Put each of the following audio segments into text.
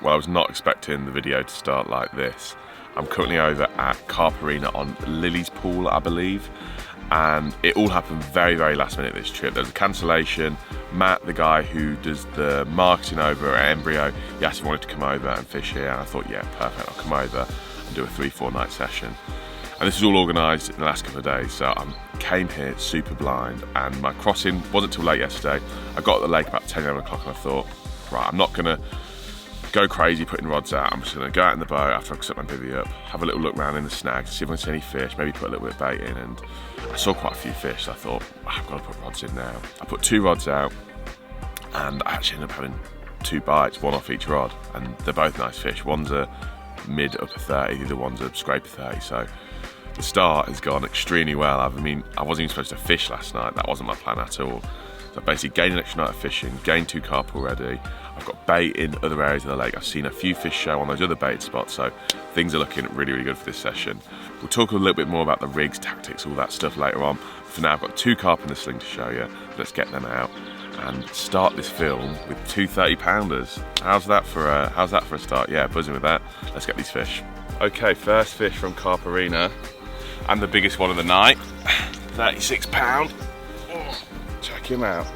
Well, I was not expecting the video to start like this. I'm currently over at CarpArena on Lily's pool, I believe, and it all happened very, very last minute this trip. There was a cancellation. Matt, the guy who does the marketing over at Embryo, he asked if I wanted to come over and fish here, and I thought, yeah, perfect, I'll come over and do a 3-4 night session. And this was all organised in the last couple of days, so I came here super blind, and my crossing wasn't till late yesterday. I got at the lake about 10, 11 o'clock, and I thought, right, I'm not gonna go crazy putting rods out. I'm just gonna go out in the boat after I've set my bivvy up, have a little look around in the snags, see if I can see any fish, maybe put a little bit of bait in, and I saw quite a few fish, so I thought, I've got to put rods in now. I put 2 rods out, and I actually ended up having 2 bites, 1 off each rod, and they're both nice fish. One's a mid upper 30, the other one's a scraper 30, so the start has gone extremely well. I mean, I wasn't even supposed to fish last night, that wasn't my plan at all. So I basically gained an extra night of fishing, gained 2 carp already. I've got bait in other areas of the lake. I've seen a few fish show on those other bait spots, so things are looking really, really good for this session. We'll talk a little bit more about the rigs, tactics, all that stuff later on. For now, I've got 2 carp in the sling to show you. Let's get them out and start this film with 2 30-pounders. How's that for a start? Yeah, buzzing with that. Let's get these fish. Okay, first fish from CarpArena, and the biggest one of the night, 36 pound. Check him out.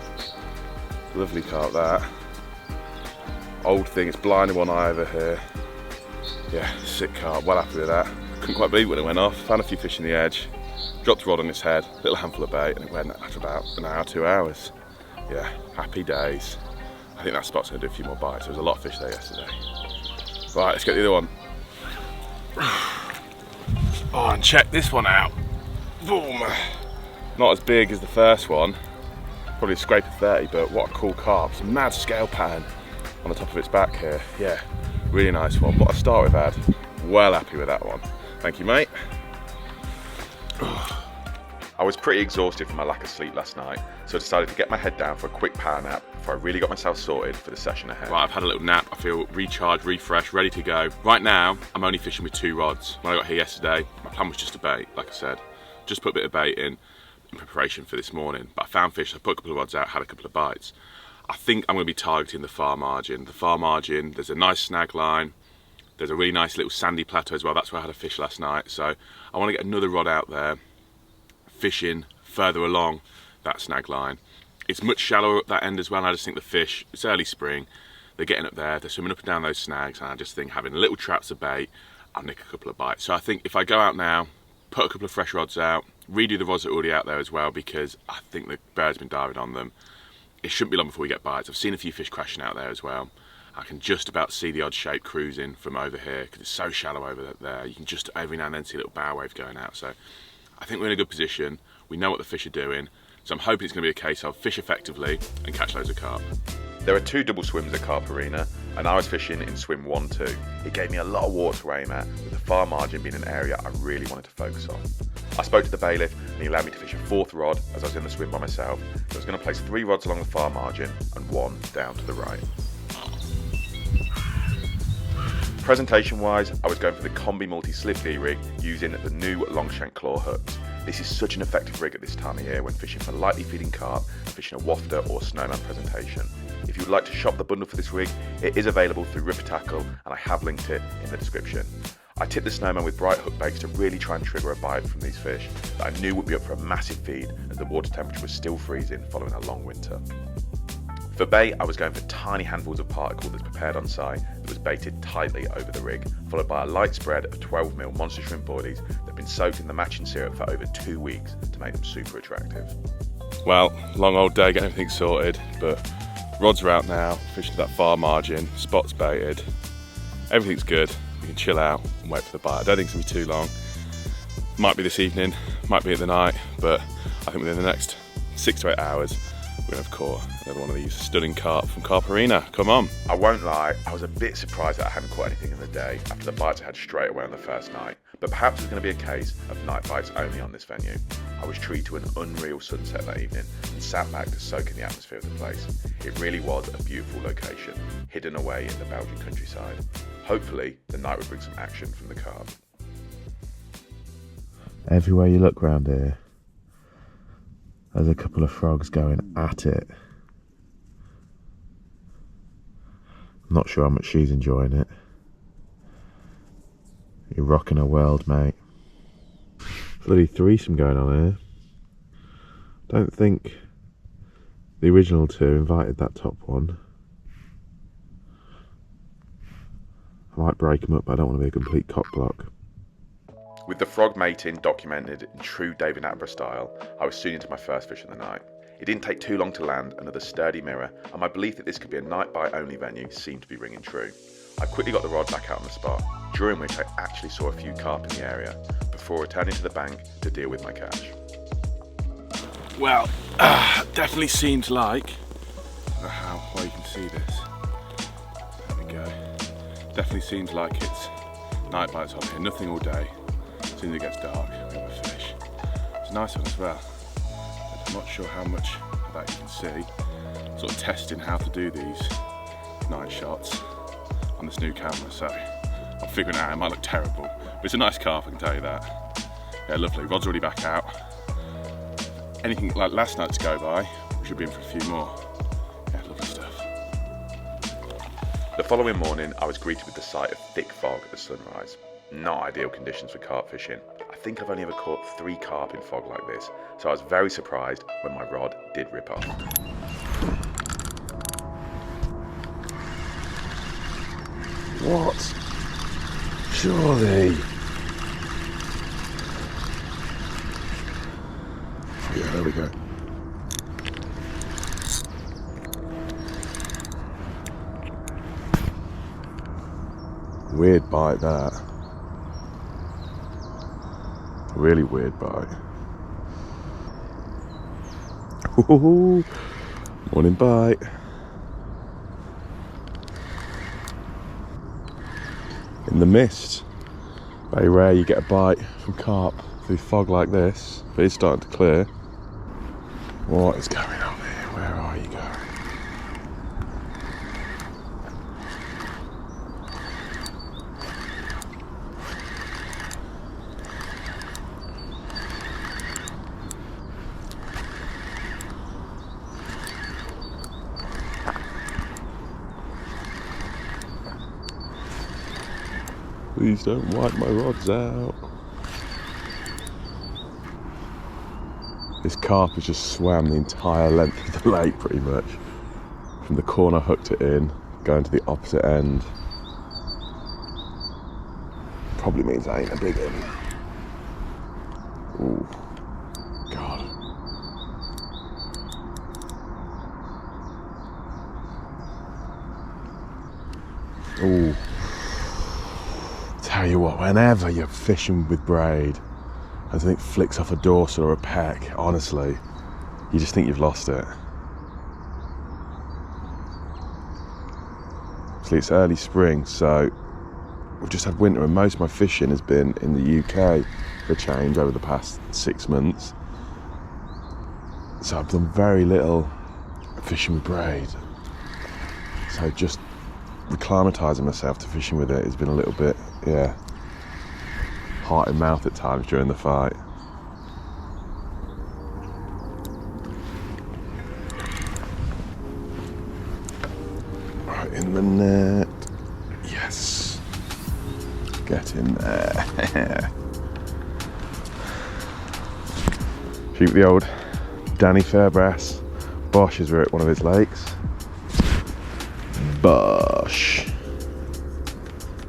Lovely carp that. Old thing, it's blind in one eye over here. Yeah, sick carp, well happy with that. Couldn't quite believe when it went off. Found a few fish in the edge, dropped the rod on its head, little handful of bait, and it went after about an hour, 2 hours. Yeah, happy days. I think that spot's gonna do a few more bites. There was a lot of fish there yesterday. Right, let's get the other one. Oh, and check this one out. Boom. Not as big as the first one. Probably a scraper 30, but what a cool carp. Some mad scale pattern on the top of its back here. Yeah, really nice one. What a start we've had. Well happy with that one. Thank you, mate. I was pretty exhausted from my lack of sleep last night, so I decided to get my head down for a quick power nap before I really got myself sorted for the session ahead. Right, I've had a little nap. I feel recharged, refreshed, ready to go. Right now, I'm only fishing with 2 rods. When I got here yesterday, my plan was just to bait, like I said. Just put a bit of bait in preparation for this morning, but I found fish, so I put a couple of rods out, had a couple of bites. I think I'm going to be targeting the far margin. The far margin, there's a nice snag line, there's a really nice little sandy plateau as well. That's where I had a fish last night, so I want to get another rod out there, fishing further along that snag line. It's much shallower at that end as well, and I just think the fish, it's early spring, they're getting up there, they're swimming up and down those snags, and I just think having little traps of bait, I'll nick a couple of bites. So I think if I go out now, put a couple of fresh rods out, redo the rods that are already out there as well, because I think the bird's been diving on them. It shouldn't be long before we get bites. I've seen a few fish crashing out there as well. I can just about see the odd shape cruising from over here because it's so shallow over there. You can just every now and then see a little bow wave going out. So I think we're in a good position. We know what the fish are doing. So I'm hoping it's going to be a case of fish effectively and catch loads of carp. There are 2 double swims at CarpArena, and I was fishing in swim 1-2. It gave me a lot of water to aim at, with the far margin being an area I really wanted to focus on. I spoke to the bailiff, and he allowed me to fish a 4th rod as I was in the swim by myself. So I was going to place 3 rods along the far margin and 1 down to the right. Presentation wise, I was going for the Combi multi-slip D rig using the new long shank claw hooks. This is such an effective rig at this time of year when fishing for lightly feeding carp, fishing a wafter or snowman presentation. If you would like to shop the bundle for this rig, it is available through Ripper Tackle, and I have linked it in the description. I tipped the snowman with bright hook baits to really try and trigger a bite from these fish that I knew would be up for a massive feed as the water temperature was still freezing following a long winter. For bait, I was going for tiny handfuls of particle that's prepared on site that was baited tightly over the rig, followed by a light spread of 12mm monster shrimp boilies that have been soaked in the matching syrup for over 2 weeks to make them super attractive. Well, long old day getting everything sorted, but rods are out now, fishing to that far margin, spots baited, everything's good. We can chill out and wait for the bite. I don't think it's going to be too long. Might be this evening, might be at the night, but I think within the next 6 to 8 hours, we're going to have caught another one of these stunning carp from CarpArena. Come on. I won't lie, I was a bit surprised that I hadn't caught anything in the day after the bites I had straight away on the first night, but perhaps it's going to be a case of night bites only on this venue. I was treated to an unreal sunset that evening and sat back to soak in the atmosphere of the place. It really was a beautiful location, hidden away in the Belgian countryside. Hopefully, the night will bring some action from the carp. Everywhere you look round here, there's a couple of frogs going at it. Not sure how much she's enjoying it. You're rocking her world, mate. Bloody threesome going on here. Don't think the original two invited that top one. I might break them up, but I don't want to be a complete cock block. With the frog mating documented in true David Attenborough style, I was soon into my first fish of the night. It didn't take too long to land another sturdy mirror, and my belief that this could be a night bite only venue seemed to be ringing true. I quickly got the rod back out on the spot, during which I actually saw a few carp in the area, before returning to the bank to deal with my catch. Well, definitely seems like, I don't know how well you can see this, there we go, definitely seems like it's night bites on here, nothing all day. As soon as it gets dark, we have a fish. It's a nice one as well. I'm not sure how much of that you can see. Sort of testing how to do these night shots on this new camera, so I'm figuring it out. It might look terrible, but it's a nice carp, I can tell you that. Yeah, lovely. Rod's already back out. Anything like last night to go by, we should be in for a few more. Yeah, lovely stuff. The following morning, I was greeted with the sight of thick fog at the sunrise. Not ideal conditions for carp fishing. I think I've only ever caught 3 carp in fog like this, so I was very surprised when my rod did rip off. What? Surely. Yeah, there we go. Weird bite, that. Really weird bite. Ooh, morning bite. In the mist. Very rare you get a bite from carp through fog like this, but it's starting to clear. What is going on here? Where are you going? Please don't wipe my rods out. This carp has just swam the entire length of the lake pretty much. From the corner I hooked it in, going to the opposite end. Probably means I ain't a big one. Ooh, God. Ooh. Tell you what, whenever you're fishing with braid and something flicks off a dorsal or a peck, honestly, you just think you've lost it. See, it's early spring, so we've just had winter, and most of my fishing has been in the UK for a change over the past 6 months. So I've done very little fishing with braid. So just acclimatising myself to fishing with it has been a little bit, yeah, heart and mouth at times during the fight. Right in the net. Yes. Get in there. Shoot the old Danny Fairbrass. Bosches were at one of his lakes. Bosh.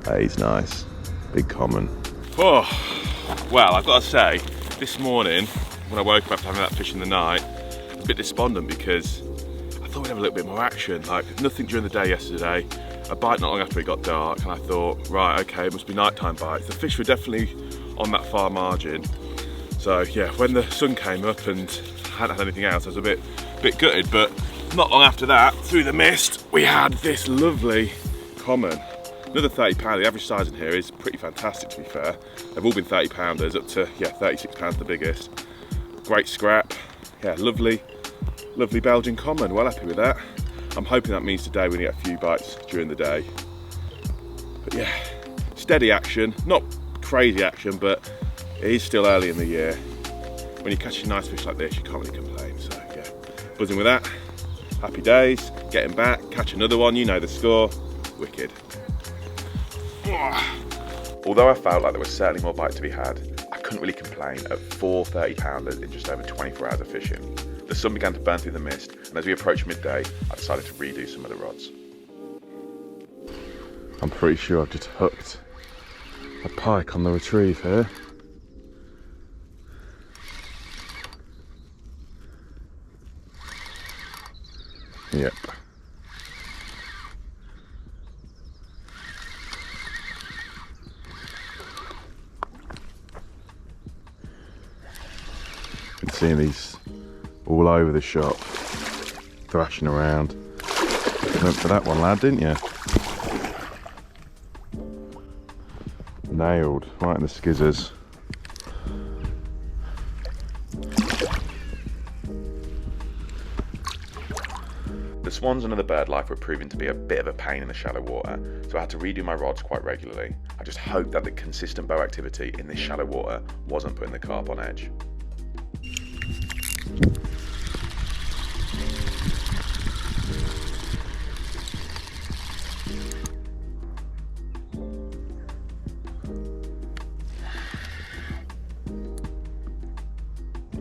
Hey, he's nice. Big common. Oh, well, I've got to say, this morning, when I woke up after having that fish in the night, I was a bit despondent because I thought we'd have a little bit more action. Like, nothing during the day yesterday, a bite not long after it got dark, and I thought, right, okay, it must be nighttime bites. The fish were definitely on that far margin. So, yeah, when the sun came up and I hadn't had anything else, I was a bit gutted, but not long after that, through the mist, we had this lovely common. Another 30 pounder. The average size in here is pretty fantastic, to be fair. They've all been 30 pounders, up to, yeah, 36 pounds the biggest. Great scrap. Yeah, lovely Belgian common. Well happy with that. I'm hoping that means today we're gonna get a few bites during the day. But yeah, steady action, not crazy action, but it is still early in the year. When you're catching nice fish like this, you can't really complain. So yeah, buzzing with that. Happy days, getting back, catch another one, you know the score. Wicked. Although I felt like there was certainly more bite to be had, I couldn't really complain at 4 30-pounders in just over 24 hours of fishing. The sun began to burn through the mist, and as we approached midday, I decided to redo some of the rods. I'm pretty sure I've just hooked a pike on the retrieve here. Yep. Been seeing these all over the shop, thrashing around. You went for that one, lad, didn't you? Nailed, right in the skizzers. The swans and other bird life were proving to be a bit of a pain in the shallow water, so I had to redo my rods quite regularly. I just hoped that the consistent bow activity in this shallow water wasn't putting the carp on edge.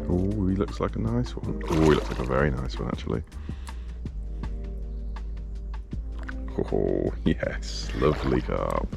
Oh, he looks like a nice one. Oh, he looks like a very nice one, actually. Oh, yes, lovely carp.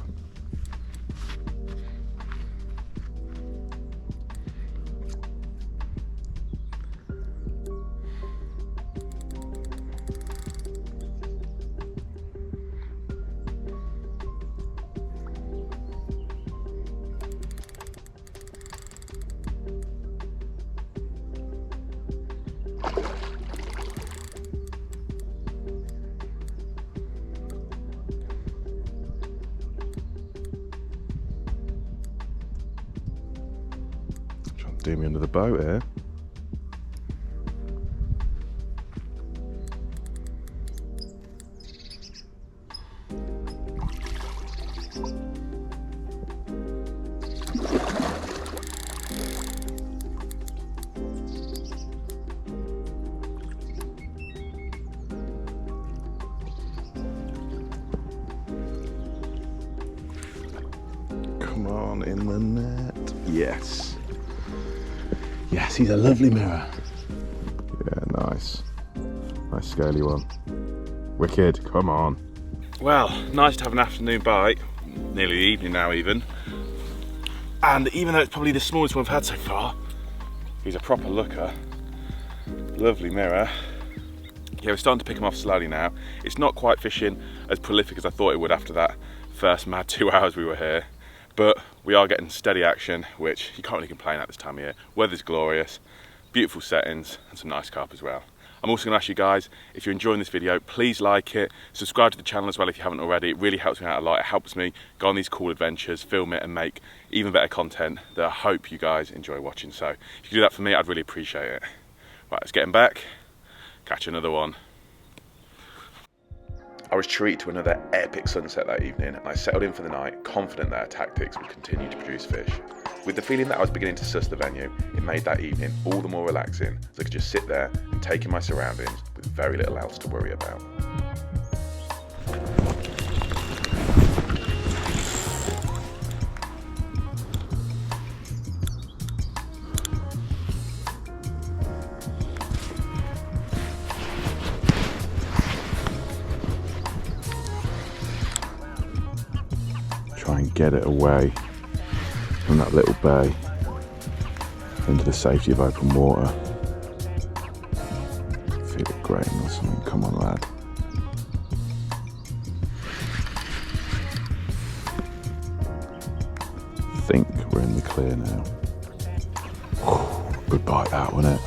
Do me under the boat here. Come on, in the net. Yes. Yes, he's a lovely mirror. Yeah, nice. Nice scaly one. Wicked, come on. Well, nice to have an afternoon bite, nearly the evening now even. And even though it's probably the smallest one I've had so far, he's a proper looker. Lovely mirror. Yeah, we're starting to pick him off slowly now. It's not quite fishing as prolific as I thought it would after that first mad 2 hours we were here. But we are getting steady action, which you can't really complain at this time of year. Weather's glorious, beautiful settings, and some nice carp as well. I'm also going to ask you guys, if you're enjoying this video, please like it, subscribe to the channel as well if you haven't already. It really helps me out a lot. It helps me go on these cool adventures, film it, and make even better content that I hope you guys enjoy watching. So if you do that for me, I'd really appreciate it. Right, let's get him back, catch another one. I was treated to another epic sunset that evening, and I settled in for the night, confident that our tactics would continue to produce fish. With the feeling that I was beginning to suss the venue, it made that evening all the more relaxing, as I could just sit there and take in my surroundings with very little else to worry about. Try and get it away from that little bay into the safety of open water. Feel it grating or something. Come on, lad. I think we're in the clear now. Whew, good bite that, wasn't it?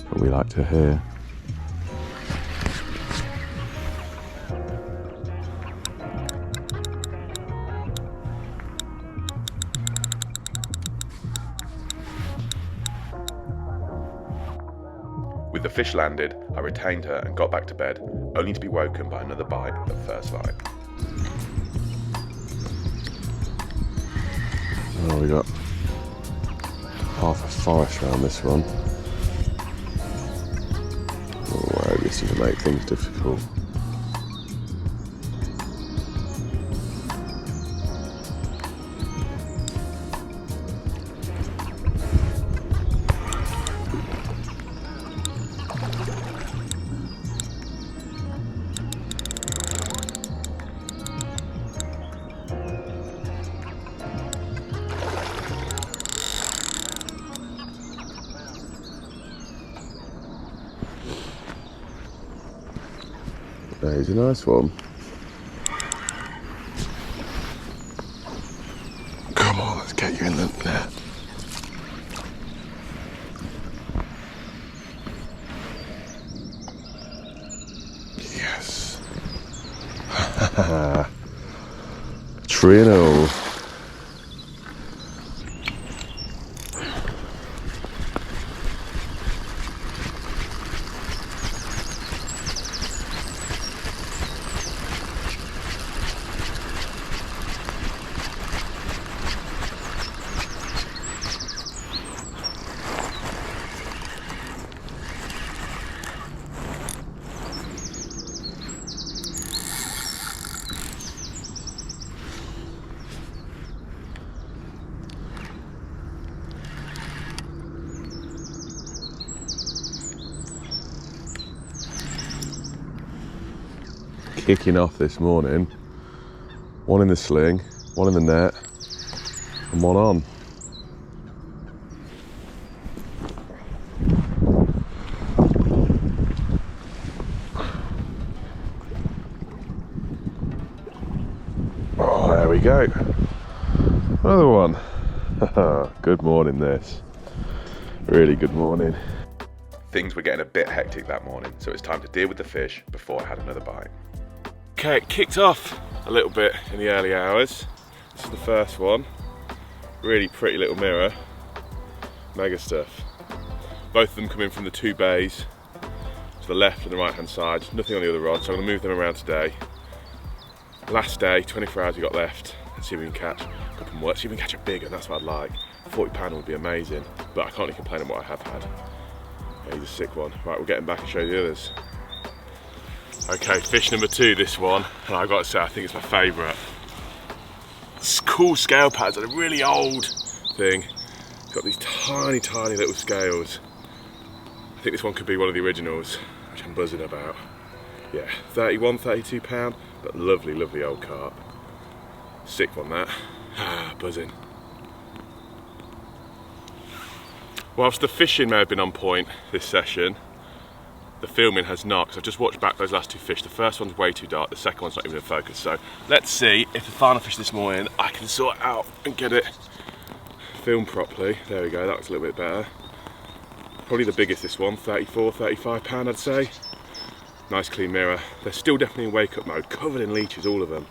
What we like to hear. With the fish landed, I retained her and got back to bed, only to be woken by another bite at first light. Oh, we got half a forest around this one. Oh, where are you? elasticity to make things difficult. There's a nice one. Come on, let's get you in the net. Yes. Trino. Kicking off this morning, one in the sling, one in the net, and one on. Oh, there we go. Another one. Good morning, this. Really good morning. Things were getting a bit hectic that morning, so it's time to deal with the fish before I had another bite. Okay, it kicked off a little bit in the early hours. This is the first one. Really pretty little mirror. Mega stuff. Both of them come in from the two bays to the left and the right hand side. Nothing on the other rod, so I'm going to move them around today. Last day, 24 hours we got left. Let's see if we can catch a couple more. Let's see if we can catch a bigger, that's what I'd like. £40 would be amazing, but I can't really complain on what I have had. Yeah, he's a sick one. Right, we'll get him back and show you the others. Okay, fish number 2, this one, and I've got to say, I think it's my favourite. It's cool scale pads, and a really old thing. It's got these tiny, tiny little scales. I think this one could be one of the originals, which I'm buzzing about. Yeah, 31, 32 pound, but lovely, lovely old carp. Sick one, that. Buzzing. Whilst the fishing may have been on point this session, the filming has not, because I've just watched back those last 2 fish. The first one's way too dark, the second one's not even in focus. So let's see if the final fish this morning I can sort out and get it filmed properly. There we go, that looks a little bit better. Probably the biggest, this one, 34, 35 pound I'd say. Nice clean mirror. They're still definitely in wake up mode, covered in leeches, all of them.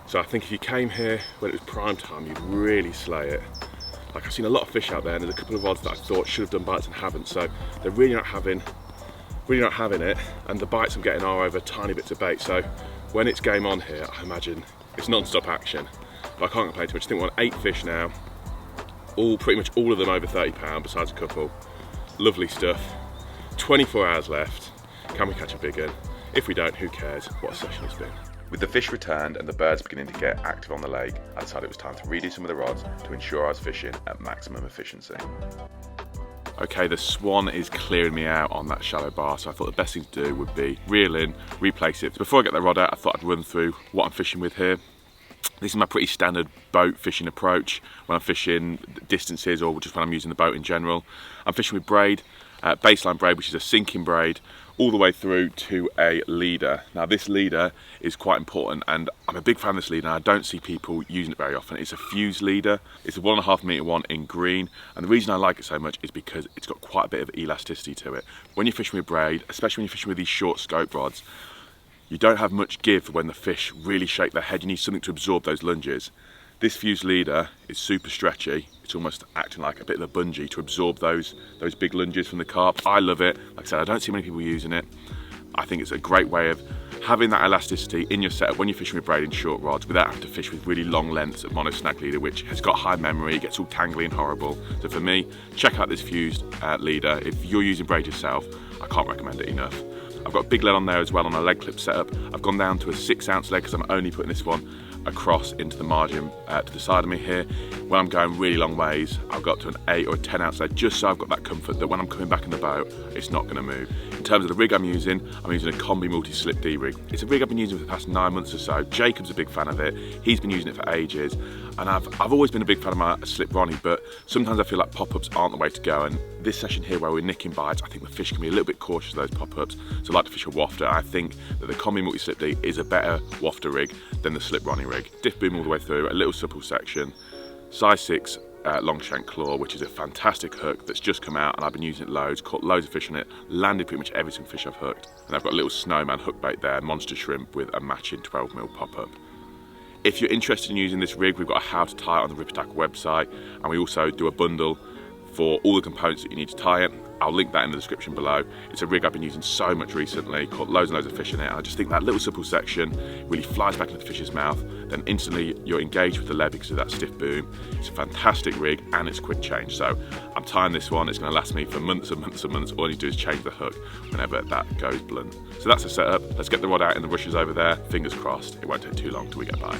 So I think if you came here when it was prime time, you'd really slay it. Like, I've seen a lot of fish out there, and there's a couple of rods that I thought should have done bites and haven't, so they're really not having it, and the bites I'm getting are over tiny bits of bait. So when it's game on here, I imagine it's non-stop action, but I can't complain too much. I think we're on 8 fish now, pretty much all of them over £30 besides a couple. Lovely stuff. 24 hours left. Can we catch a big one? If we don't, who cares? What a session it's been. With the fish returned and the birds beginning to get active on the lake, I decided it was time to redo some of the rods to ensure I was fishing at maximum efficiency. Okay, the swan is clearing me out on that shallow bar, so I thought the best thing to do would be reel in, replace it. So before I get that rod out, I thought I'd run through what I'm fishing with here. This is my pretty standard boat fishing approach when I'm fishing distances or just when I'm using the boat in general. I'm fishing with braid, baseline braid, which is a sinking braid, all the way through to a leader. Now this leader is quite important, and I'm a big fan of this leader, and I don't see people using it very often. It's a fused leader. It's a 1.5 metre one in green, and the reason I like it so much is because it's got quite a bit of elasticity to it. When you're fishing with braid, especially when you're fishing with these short scope rods, you don't have much give for when the fish really shake their head. You need something to absorb those lunges. This fused leader is super stretchy. It's almost acting like a bit of a bungee to absorb those big lunges from the carp. I love it. Like I said, I don't see many people using it. I think it's a great way of having that elasticity in your setup when you're fishing with braid and short rods without having to fish with really long lengths of mono snag leader, which has got high memory, it gets all tangly and horrible. So for me, check out this fused leader. If you're using braid yourself, I can't recommend it enough. I've got a big lead on there as well on a leg clip setup. I've gone down to a 6-ounce lead because I'm only putting this one across into the margin to the side of me here. When I'm going really long ways, I've got to an 8 or a 10-ounce lead, just so I've got that comfort that when I'm coming back in the boat, it's not going to move. In terms of the rig I'm using a combi multi-slip D rig. It's a rig I've been using for the past 9 months or so. Jacob's a big fan of it. He's been using it for ages. And I've always been a big fan of my slip Ronnie, but sometimes I feel like pop-ups aren't the way to go. And this session here where we're nicking bites, I think the fish can be a little bit cautious of those pop-ups. So I like to fish a wafter. I think that the combi multi-slip D is a better wafter rig than the slip Ronnie rig. Diff boom all the way through, a little supple section, size 6 long shank claw, which is a fantastic hook that's just come out, and I've been using it loads, caught loads of fish on it, landed pretty much every single fish I've hooked. And I've got a little snowman hook bait there, monster shrimp with a matching 12mm pop-up. If you're interested in using this rig, we've got a how to tie it on the Rip Attack website, and we also do a bundle for all the components that you need to tie it. I'll link that in the description below. It's a rig I've been using so much recently, caught loads and loads of fish in it, and I just think that little supple section really flies back into the fish's mouth, then instantly you're engaged with the lead because of that stiff boom. It's a fantastic rig and it's quick change, so I'm tying this one. It's going to last me for months and months and months. All I need to do is change the hook whenever that goes blunt. So that's the setup. Let's get the rod out in the rushes over there. Fingers crossed it won't take too long till we get by.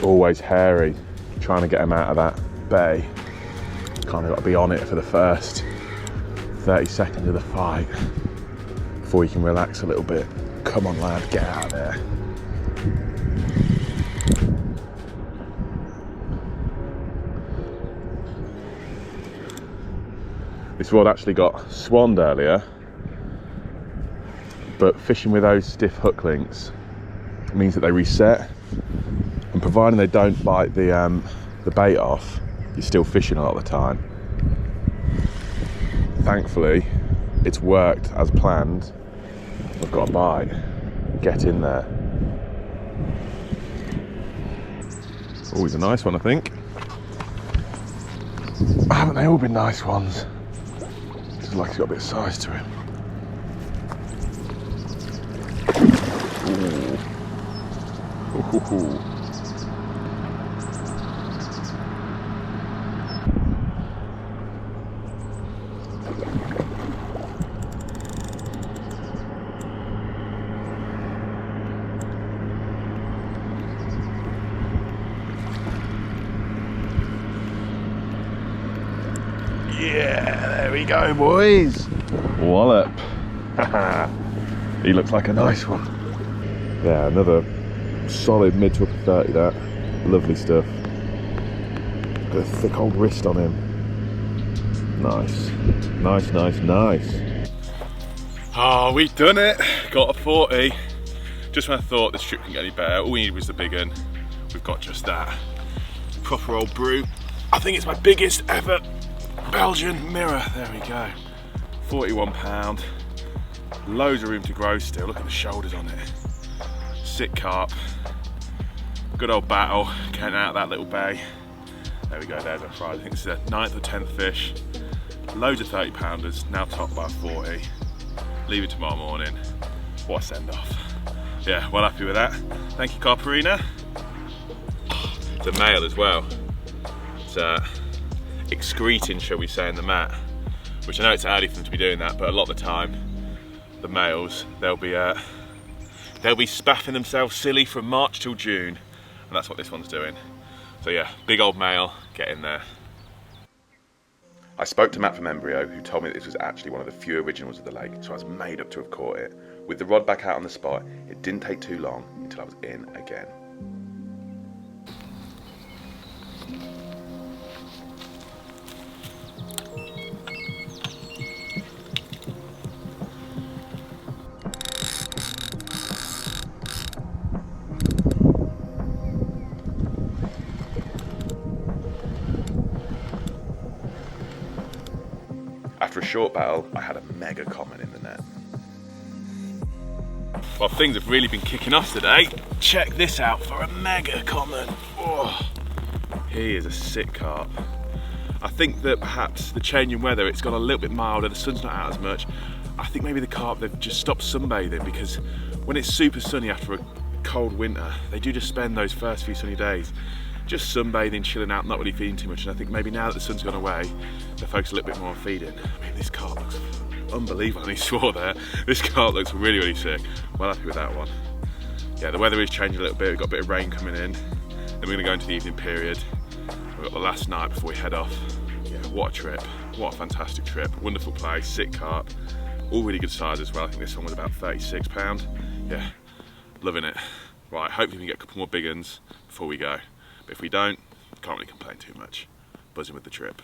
Always hairy, trying to get him out of that bay. Kind of got to be on it for the first 30 seconds of the fight before you can relax a little bit. Come on lad, get out of there. This rod actually got swanned earlier, but fishing with those stiff hook links means that they reset. And providing they don't bite the bait off, you're still fishing a lot of the time. Thankfully, it's worked as planned. I've got a bite. Get in there. Always a nice one, I think. Haven't they all been nice ones? Just like it's got a bit of size to him. Ooh. Ooh. Yeah, there we go, boys. Wallop. He looks like a nice one. Yeah, another solid mid to upper 30, that. Lovely stuff. Got a thick old wrist on him. Nice. Nice, nice, nice. Oh, we've done it. Got a 40. Just when I thought this trip couldn't get any better, all we needed was the big one. We've got just that. Proper old brute. I think it's my biggest ever Belgian mirror. There we go. 41 pound. Loads of room to grow still. Look at the shoulders on it. Sick carp. Good old battle getting out of that little bay. There we go, there's our prize. I think it's the 9th or 10th fish. Loads of 30 pounders, now topped by 40. Leave it tomorrow morning. What a send off. Yeah, well happy with that. Thank you, CarpArena. It's a male as well. It's excreting, shall we say, in the mat. Which I know it's early for them to be doing that, but a lot of the time, the males, they'll be spaffing themselves silly from March till June. And that's what this one's doing. So yeah, big old male, get in there. I spoke to Matt from Embryo, who told me that this was actually one of the few originals of the lake, so I was made up to have caught it. With the rod back out on the spot, it didn't take too long until I was in again. After a short battle, I had a mega common in the net. Well, things have really been kicking off today. Check this out for a mega common. Oh, he is a sick carp. I think that perhaps the change in weather, it's got a little bit milder, the sun's not out as much. I think maybe the carp, they've just stopped sunbathing, because when it's super sunny after a cold winter, they do just spend those first few sunny days just sunbathing, chilling out, not really feeding too much. And I think maybe now that the sun's gone away, they're focused a little bit more on feeding. I mean, this carp looks unbelievable. I swore there. This carp looks really, really sick. Well happy with that one. Yeah, the weather is changing a little bit. We've got a bit of rain coming in. Then we're going to go into the evening period. We've got the last night before we head off. Yeah, what a trip. What a fantastic trip. Wonderful place, sick carp. All really good size as well. I think this one was about £36. Yeah, loving it. Right, hopefully we can get a couple more big ones before we go. But if we don't, can't really complain too much. Buzzing with the trip.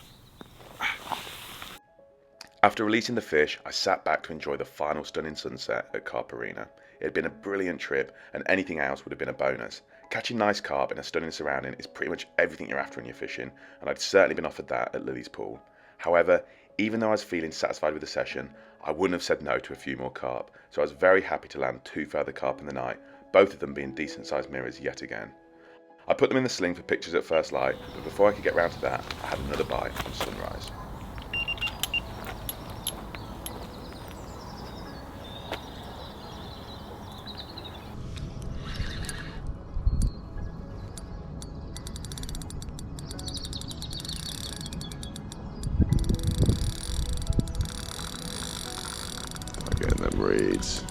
After releasing the fish, I sat back to enjoy the final stunning sunset at CarpArena. It had been a brilliant trip, and anything else would have been a bonus. Catching nice carp in a stunning surrounding is pretty much everything you're after when you're fishing, and I'd certainly been offered that at Lily's pool. However, even though I was feeling satisfied with the session, I wouldn't have said no to a few more carp, so I was very happy to land 2 further carp in the night, both of them being decent sized mirrors yet again. I put them in the sling for pictures at first light, but before I could get round to that, I had another bite from sunrise. I'm getting them reeds.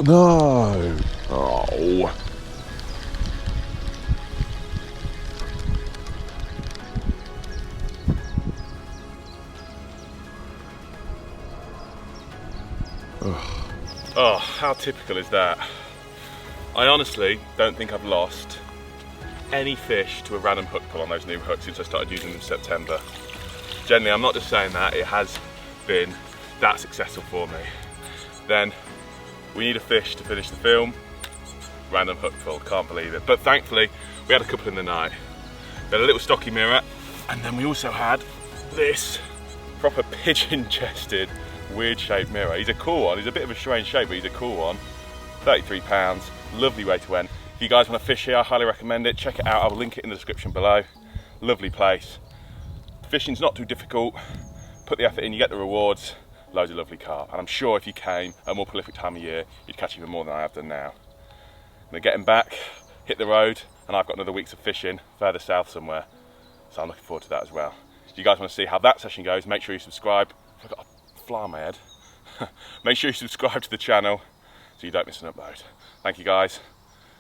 No! Oh! Oh, how typical is that? I honestly don't think I've lost any fish to a random hook pull on those new hooks since I started using them in September. Generally, I'm not just saying that, it has been that successful for me. Then, we need a fish to finish the film. Random hook pull, can't believe it. But thankfully, we had a couple in the night. We had a little stocky mirror, and then we also had this proper pigeon-chested, weird-shaped mirror. He's a cool one. He's a bit of a strange shape, but he's a cool one. £33, lovely way to end. If you guys want to fish here, I highly recommend it. Check it out. I'll link it in the description below. Lovely place. Fishing's not too difficult. Put the effort in, you get the rewards. Loads of lovely carp, and I'm sure if you came at a more prolific time of year, you'd catch even more than I have done now. I'm getting back, hit the road, and I've got another week's of fishing further south somewhere, so I'm looking forward to that as well. If you guys want to see how that session goes, make sure you subscribe. I've got a fly on my head. Make sure you subscribe to the channel so you don't miss an upload. Thank you guys,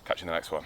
catch you in the next one.